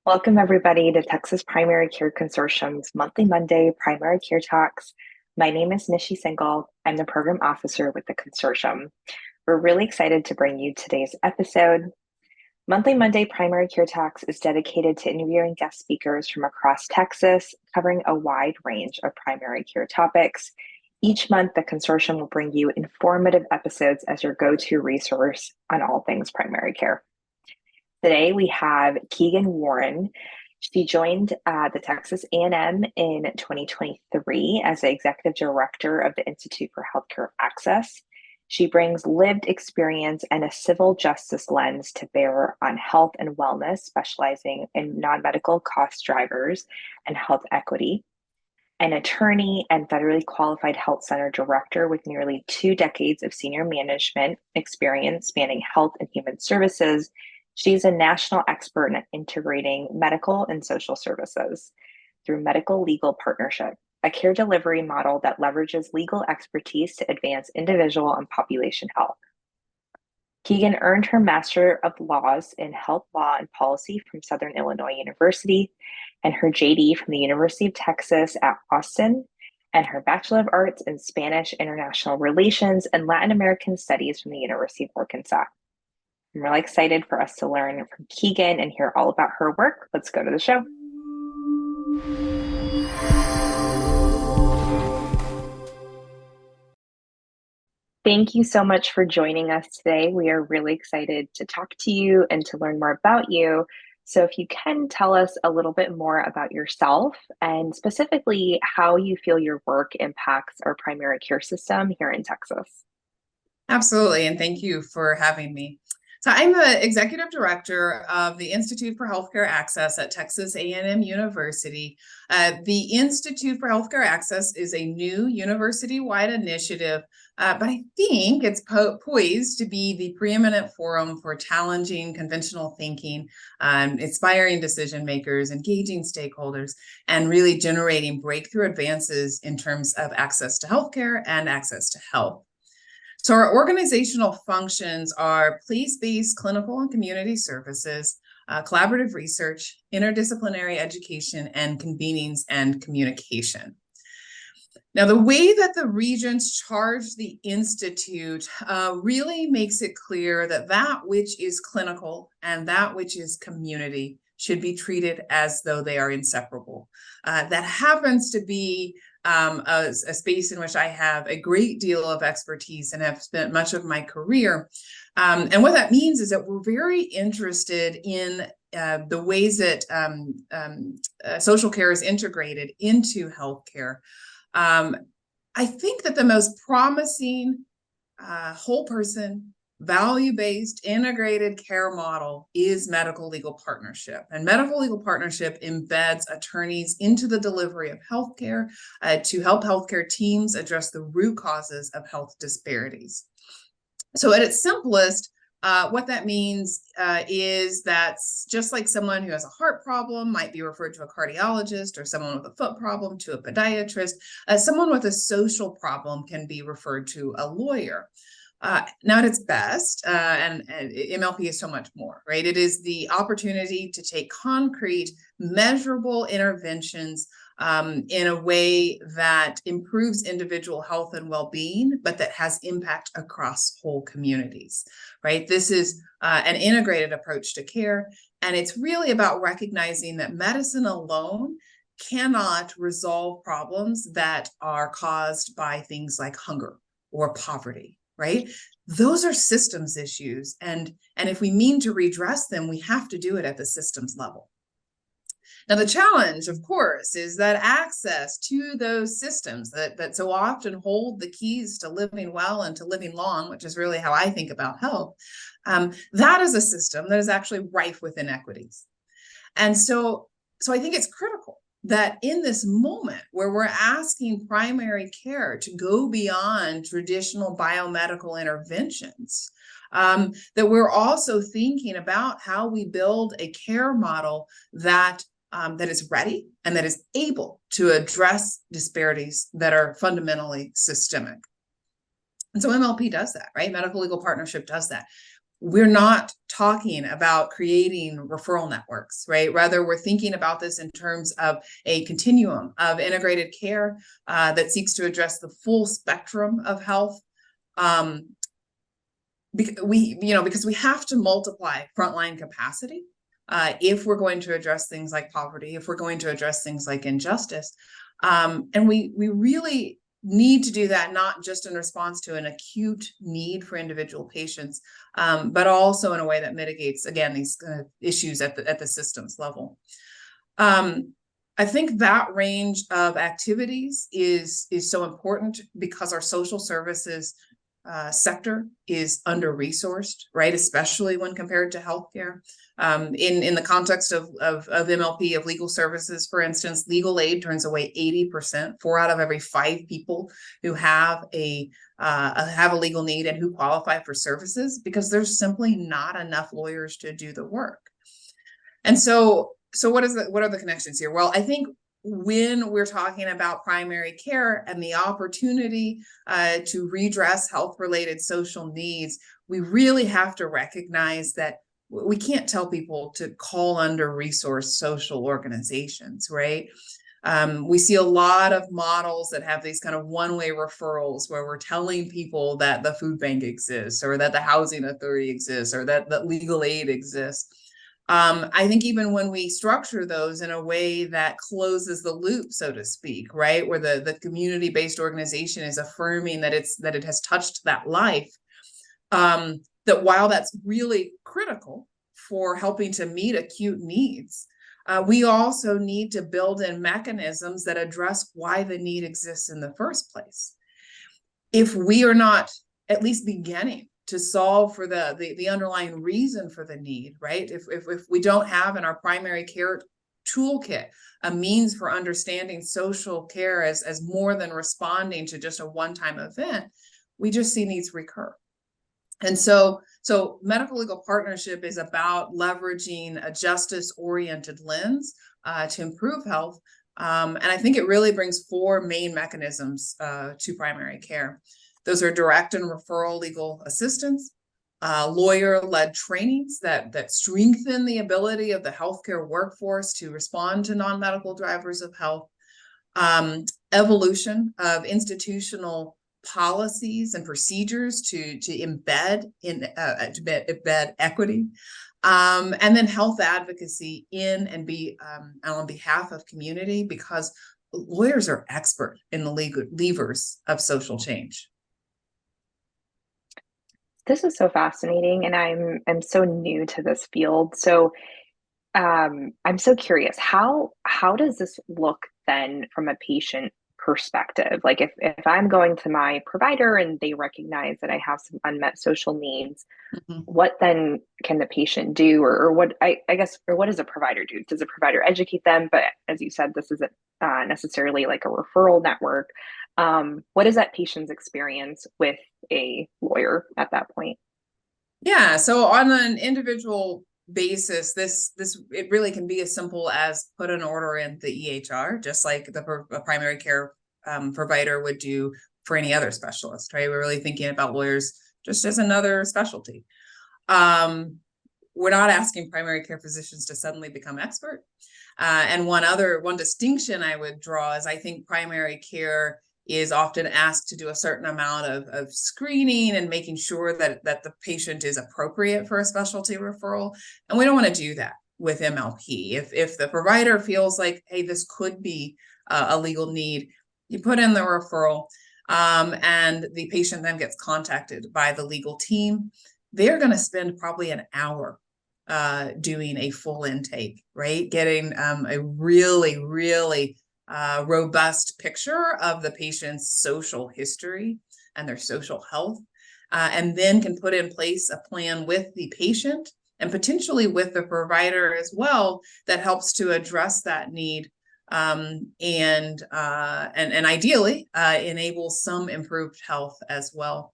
Welcome, everybody, to Texas Primary Care Consortium's monthly Monday Primary Care Talks. My name is Nishi Singhal. I'm the program officer with the consortium. We're really excited to bring you today's episode. Monthly Monday Primary Care Talks is dedicated to interviewing guest speakers from across Texas, covering a wide range of primary care topics. Each month, the consortium will bring you informative episodes as your go-to resource on all things primary care. Today we have Keegan Warren. She joined the Texas A&M in 2023 as the executive director of the Institute for Healthcare Access. She brings lived experience and a civil justice lens to bear on health and wellness, specializing in non-medical cost drivers and health equity. An attorney and federally qualified health center director with nearly 2 decades of senior management experience spanning health and human services, she's a national expert in integrating medical and social services through medical legal partnership, a care delivery model that leverages legal expertise to advance individual and population health. Keegan earned her Master of Laws in Health Law and Policy from Southern Illinois University and her JD from the University of Texas at Austin, and her Bachelor of Arts in Spanish International Relations and Latin American Studies from the University of Arkansas. I'm really excited for us to learn from Keegan and hear all about her work. Let's go to the show. Thank you so much for joining us today. We are really excited to talk to you and to learn more about you. So if you can tell us a little bit more about yourself and specifically how you feel your work impacts our primary care system here in Texas. Absolutely, and thank you for having me. So I'm the executive director of the Institute for Healthcare Access at Texas A&M University. The Institute for Healthcare Access is a new university-wide initiative, but I think it's poised to be the preeminent forum for challenging conventional thinking, inspiring decision makers, engaging stakeholders, and really generating breakthrough advances in terms of access to healthcare and access to health. So our organizational functions are place-based clinical and community services, collaborative research, interdisciplinary education, and convenings and communication. Now, the way that the regents charge the Institute really makes it clear that that which is clinical and that which is community should be treated as though they are inseparable. That happens to be a space in which I have a great deal of expertise and have spent much of my career. And what that means is that we're very interested in the ways that social care is integrated into healthcare. I think that the most promising whole person, value-based, integrated care model is medical legal partnership. And medical legal partnership embeds attorneys into the delivery of healthcare to help healthcare teams address the root causes of health disparities. So at its simplest, what that means is that just like someone who has a heart problem might be referred to a cardiologist, or someone with a foot problem to a podiatrist, someone with a social problem can be referred to a lawyer. Now at its best, and MLP is so much more, right? It is the opportunity to take concrete, measurable interventions in a way that improves individual health and well-being, but that has impact across whole communities, right? This is an integrated approach to care, and it's really about recognizing that medicine alone cannot resolve problems that are caused by things like hunger or poverty, right? Those are systems issues. And if we mean to redress them, we have to do it at the systems level. Now, the challenge, of course, is that access to those systems that so often hold the keys to living well and to living long, which is really how I think about health, that is a system that is actually rife with inequities. And so I think it's critical that in this moment where we're asking primary care to go beyond traditional biomedical interventions, that we're also thinking about how we build a care model that is ready and that is able to address disparities that are fundamentally systemic. And so MLP does that, right? Medical legal partnership does that. we're not talking about creating referral networks, right? Rather, we're thinking about this in terms of a continuum of integrated care that seeks to address the full spectrum of health. Because we have to multiply frontline capacity if we're going to address things like poverty, if we're going to address things like injustice. And we really need to do that not just in response to an acute need for individual patients, but also in a way that mitigates, again, these issues at the systems level. I think that range of activities is so important because our social services sector is under-resourced, right? Especially when compared to healthcare. In the context of MLP, of legal services, for instance, legal aid turns away 80%, 4 out of every 5 people who have a legal need and who qualify for services, because there's simply not enough lawyers to do the work. And so what are the connections here? Well, I think when we're talking about primary care and the opportunity to redress health-related social needs, we really have to recognize that we can't tell people to call under-resourced social organizations, right? We see a lot of models that have these kind of one-way referrals where we're telling people that the food bank exists, or that the housing authority exists, or that legal aid exists. I think even when we structure those in a way that closes the loop, so to speak, right, where the community-based organization is affirming that it has touched that life, that while that's really critical for helping to meet acute needs, we also need to build in mechanisms that address why the need exists in the first place. If we are not at least beginning to solve for the underlying reason for the need, right? If we don't have in our primary care toolkit a means for understanding social care as more than responding to just a one-time event, we just see needs recur. And so medical legal partnership is about leveraging a justice-oriented lens to improve health. And I think it really brings 4 main mechanisms to primary care. Those are direct and referral legal assistance, lawyer-led trainings that strengthen the ability of the healthcare workforce to respond to non-medical drivers of health, evolution of institutional policies and procedures to embed equity, and then health advocacy in and on behalf of community, because lawyers are expert in the levers of social change. This is so fascinating, and I'm so new to this field. So I'm so curious, how does this look then from a patient perspective? Like if I'm going to my provider and they recognize that I have some unmet social needs, what then can the patient do, or what I guess, or what does a provider do? Does a provider educate them? But as you said, this isn't necessarily like a referral network. What is that patient's experience with a lawyer at that point? Yeah, so on an individual basis, it really can be as simple as put an order in the EHR, just like a primary care provider would do for any other specialist, right? We're really thinking about lawyers just as another specialty. We're not asking primary care physicians to suddenly become expert. And one distinction I would draw is I think primary care is often asked to do a certain amount of screening and making sure that the patient is appropriate for a specialty referral. And we don't want to do that with MLP. If the provider feels like, hey, this could be a legal need, you put in the referral, and the patient then gets contacted by the legal team. They're going to spend probably an hour doing a full intake, right? Getting a really, really robust picture of the patient's social history and their social health, and then can put in place a plan with the patient and potentially with the provider as well that helps to address that need, and ideally enable some improved health as well.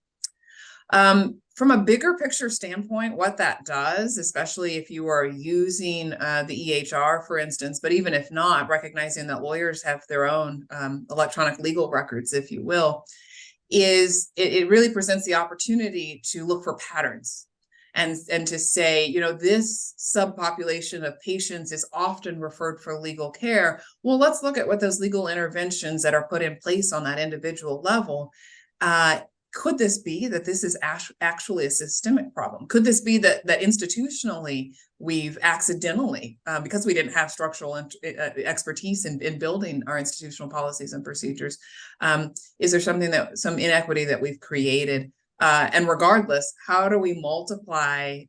From a bigger picture standpoint, what that does, especially if you are using the EHR, for instance, but even if not, recognizing that lawyers have their own electronic legal records, if you will, is it really presents the opportunity to look for patterns and to say, this subpopulation of patients is often referred for legal care. Well, let's look at what those legal interventions that are put in place on that individual level. Could this be that this is actually a systemic problem? Could this be that institutionally we've accidentally, because we didn't have structural expertise in building our institutional policies and procedures, is there some inequity that we've created? And regardless, how do we multiply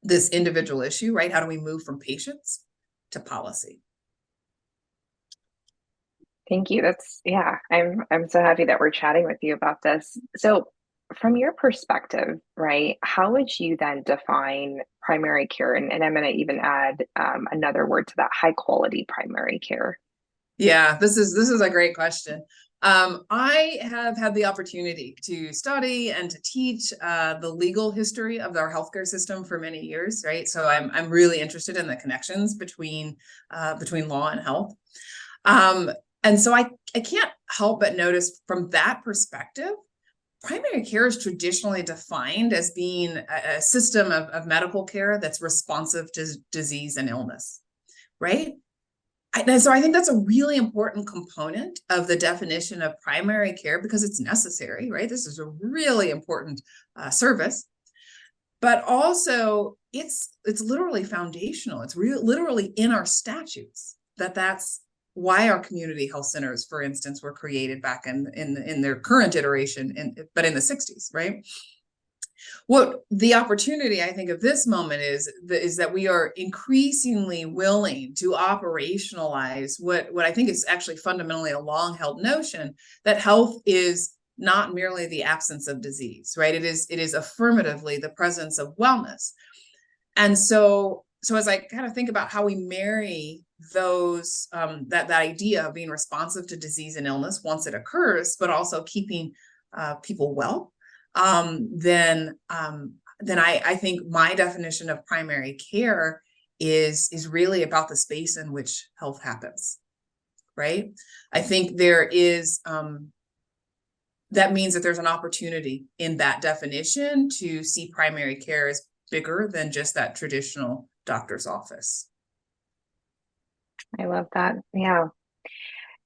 this individual issue, right? How do we move from patients to policy? Thank you. I'm so happy that we're chatting with you about this. So, from your perspective, right, how would you then define primary care? And I'm going to even add another word to that, high quality primary care. Yeah, this is a great question. I have had the opportunity to study and to teach the legal history of our healthcare system for many years, right? So I'm really interested in the connections between law and health. And so I can't help but notice from that perspective, primary care is traditionally defined as being a system of medical care that's responsive to disease and illness, right? And so I think that's a really important component of the definition of primary care because it's necessary, right? This is a really important service, but also it's literally foundational. It's literally in our statutes that's why our community health centers, for instance, were created back in their current iteration, but in the 60s, right? What the opportunity, I think, of this moment is that we are increasingly willing to operationalize what I think is actually fundamentally a long-held notion that health is not merely the absence of disease, right? It is affirmatively the presence of wellness. And so as I kind of think about how we marry those that idea of being responsive to disease and illness once it occurs, but also keeping people well, then I think my definition of primary care is really about the space in which health happens, right? I think there is that means that there's an opportunity in that definition to see primary care as bigger than just that traditional doctor's office. I love that. Yeah.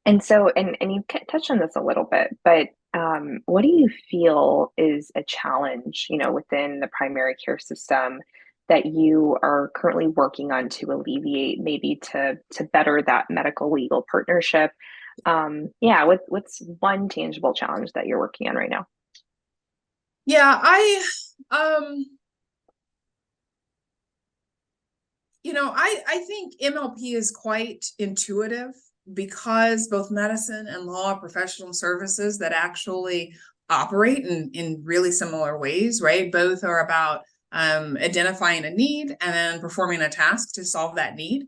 And so, and you touched on this a little bit, but what do you feel is a challenge, within the primary care system that you are currently working on to alleviate, maybe to better that medical legal partnership? Yeah, what's one tangible challenge that you're working on right now? Yeah, I think MLP is quite intuitive because both medicine and law are professional services that actually operate in really similar ways, right? Both are about identifying a need and then performing a task to solve that need.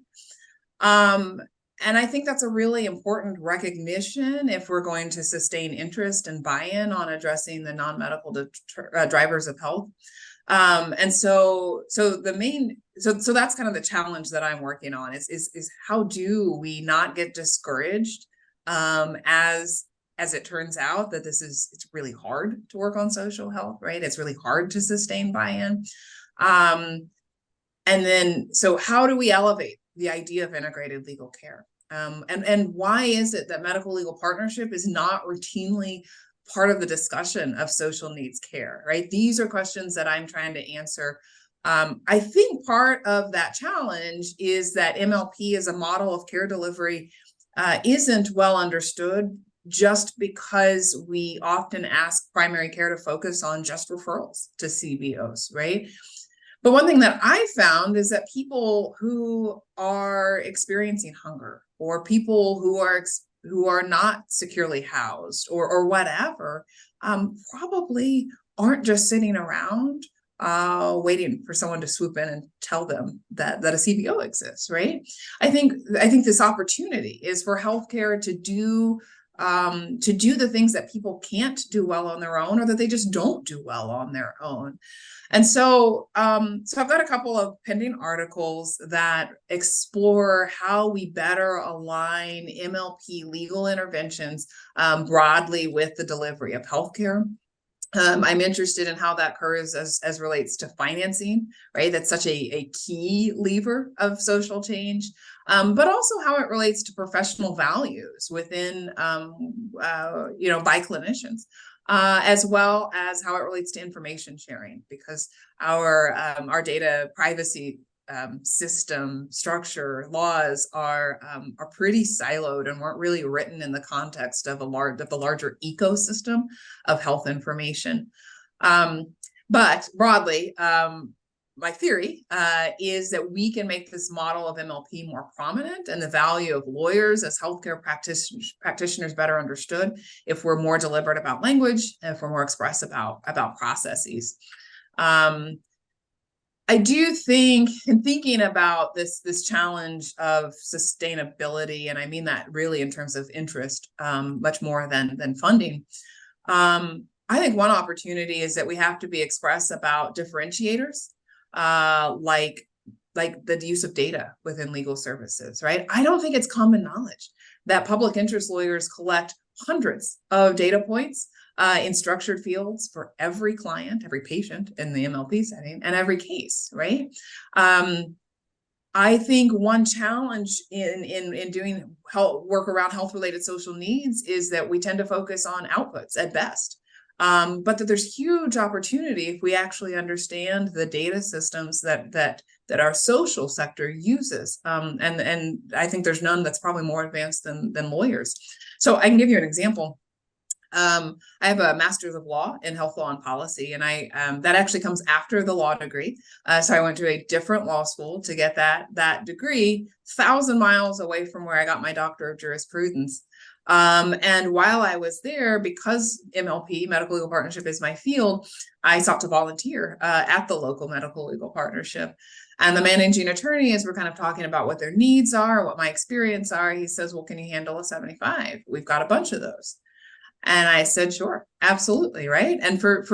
And I think that's a really important recognition if we're going to sustain interest and buy-in on addressing the non-medical drivers of health. And so that's kind of the challenge that I'm working on is how do we not get discouraged as it turns out that it's really hard to work on social health, right? It's really hard to sustain buy-in. And then, so how do we elevate the idea of integrated legal care? And why is it that medical legal partnership is not routinely part of the discussion of social needs care, right? These are questions that I'm trying to answer. I think part of that challenge is that MLP as a model of care delivery isn't well understood just because we often ask primary care to focus on just referrals to CBOs, right? But one thing that I found is that people who are experiencing hunger or people who are not securely housed or whatever, probably aren't just sitting around waiting for someone to swoop in and tell them that a CBO exists, right? I think this opportunity is for healthcare to do the things that people can't do well on their own or that they just don't do well on their own. And so I've got a couple of pending articles that explore how we better align MLP legal interventions broadly with the delivery of healthcare. I'm interested in how that occurs as relates to financing, right? That's such a key lever of social change, but also how it relates to professional values within, by clinicians, as well as how it relates to information sharing, because our data privacy system structure laws are pretty siloed and weren't really written in the context of the larger ecosystem of health information. But broadly, my theory is that we can make this model of MLP more prominent, and the value of lawyers as healthcare practitioners better understood if we're more deliberate about language and if we're more express about processes. I do think, in thinking about this challenge of sustainability, and I mean that really in terms of interest, much more than funding. I think one opportunity is that we have to be express about differentiators, like the use of data within legal services, right? I don't think it's common knowledge that public interest lawyers collect hundreds of data points in structured fields for every client, every patient in the MLP setting, and every case, right? I think one challenge in doing work around health-related social needs is that we tend to focus on outputs at best. But that there's huge opportunity if we actually understand the data systems that our social sector uses. And I think there's none that's probably more advanced than lawyers. So I can give you an example. I have a master's of law in health law and policy, and that actually comes after the law degree. So I went to a different law school to get that degree, 1,000 miles away from where I got my doctor of jurisprudence. And while I was there, because MLP, medical legal partnership, is my field, I sought to volunteer at the local medical legal partnership. And the managing attorney, as we're kind of talking about what their needs are, what my experience are, he says, well, can you handle a 75? We've got a bunch of those. And I said, sure, absolutely, right? And for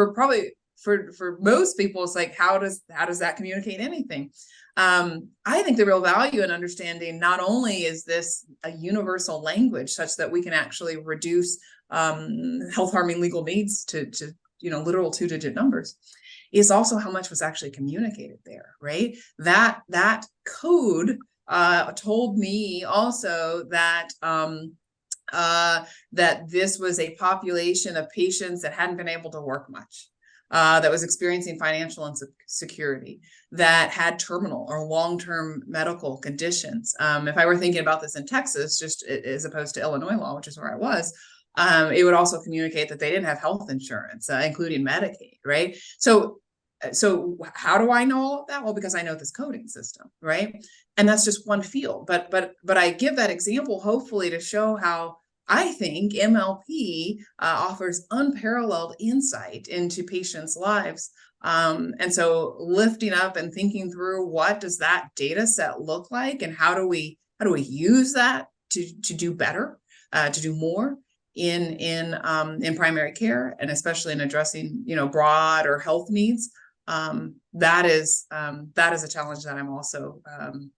most people, it's like, how does that communicate anything? I think the real value in understanding not only is this a universal language such that we can actually reduce health harming legal needs to literal 2-digit numbers, is also how much was actually communicated there, right? That code told me also that that this was a population of patients that hadn't been able to work much, that was experiencing financial insecurity, that had terminal or long-term medical conditions. If I were thinking about this in Texas, just as opposed to Illinois law, which is where I was, it would also communicate that they didn't have health insurance, including Medicaid, right? So how do I know all of that? Well, because I know this coding system, right? And that's just one field. But I give that example hopefully to show how I think MLP offers unparalleled insight into patients' lives. And so lifting up and thinking through what does that data set look like, and how do we use that to do better, to do more in primary care, and especially in addressing broader health needs. That is a challenge that I'm also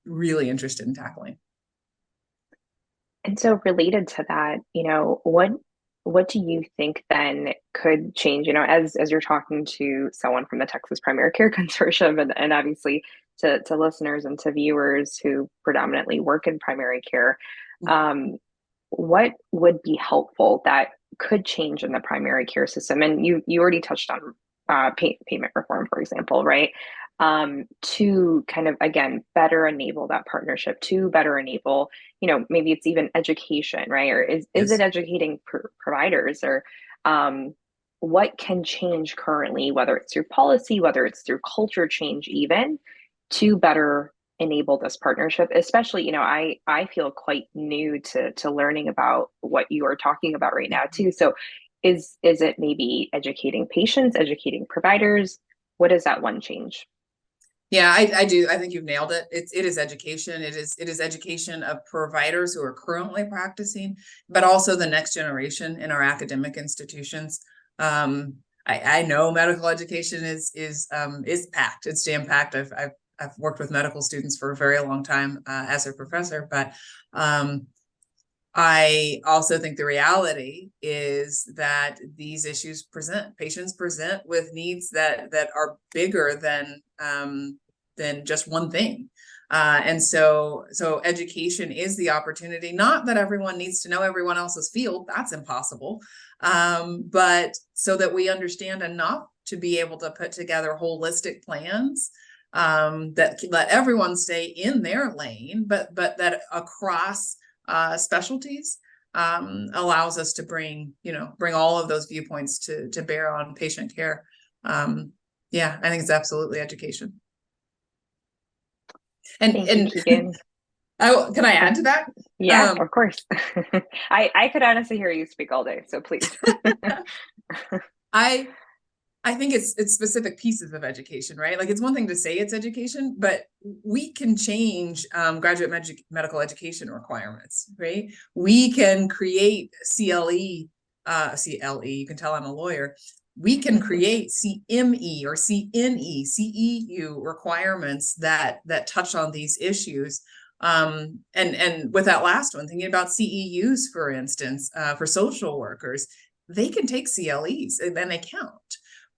really interested in tackling. And so related to that, what do you think then could change, as you're talking to someone from the Texas Primary Care Consortium, and obviously to listeners and to viewers who predominantly work in primary care, what would be helpful that could change in the primary care system? And you already touched on payment reform, for example, right? To kind of, again, better enable that partnership, to better enable, maybe it's even education, right? Or is it Yes. educating providers, or what can change currently, whether it's through policy, whether it's through culture change, even to better enable this partnership? Especially, I feel quite new to learning about what you are talking about right now too. So is it maybe educating patients, educating providers? What is that one change? Yeah, I do. I think you've nailed it. It is education. It is education of providers who are currently practicing, but also the next generation in our academic institutions. I know medical education is packed. It's jam packed. I've worked with medical students for a very long time as a professor, but I also think the reality is that these issues patients present with needs that are bigger than just one thing. And so education is the opportunity, not that everyone needs to know everyone else's field, that's impossible, but so that we understand enough to be able to put together holistic plans that let everyone stay in their lane, but that across specialties allows us to bring all of those viewpoints to bear on patient care. Yeah, I think it's absolutely education. Thank you, And Keegan. can I add to that? Yeah, of course. I could honestly hear you speak all day, so please. I I think it's specific pieces of education, right? Like it's one thing to say it's education, but we can change graduate medical education requirements, right? We can create CLE, you can tell I'm a lawyer. We can create CME or CNE, CEU requirements that touch on these issues. And with that last one, thinking about CEUs, for instance, for social workers, they can take CLEs and they count.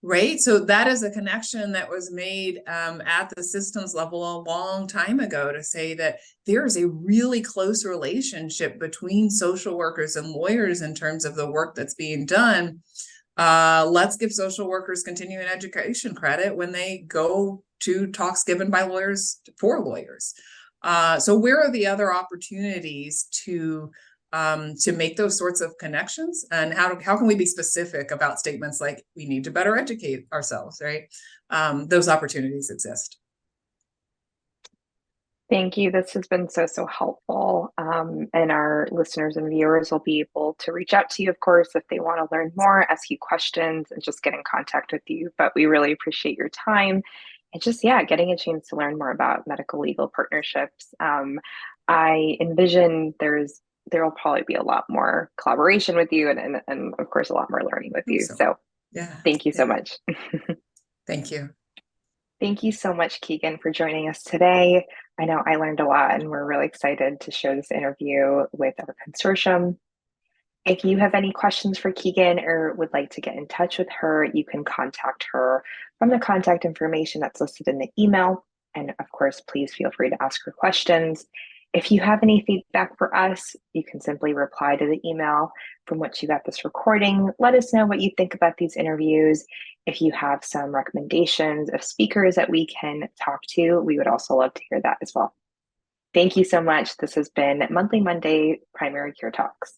Right. So that is a connection that was made at the systems level a long time ago to say that there is a really close relationship between social workers and lawyers in terms of the work that's being done. Let's give social workers continuing education credit when they go to talks given by lawyers for lawyers. So where are the other opportunities to make those sorts of connections, and how can we be specific about statements like we need to better educate ourselves, right? Those opportunities exist. Thank you. This has been so helpful. And our listeners and viewers will be able to reach out to you, of course, if they want to learn more, ask you questions, and just get in contact with you. But we really appreciate your time and just, yeah, getting a chance to learn more about medical legal partnerships. I envision there will probably be a lot more collaboration with you and of course, a lot more learning with you. So So yeah, thank you so yeah. much. Thank you. Thank you so much, Keegan, for joining us today. I know I learned a lot, and we're really excited to share this interview with our consortium. If you have any questions for Keegan or would like to get in touch with her, you can contact her from the contact information that's listed in the email. And of course, please feel free to ask her questions. If you have any feedback for us, you can simply reply to the email from which you got this recording. Let us know what you think about these interviews. If you have some recommendations of speakers that we can talk to, we would also love to hear that as well. Thank you so much. This has been Monthly Monday Primary Care Talks.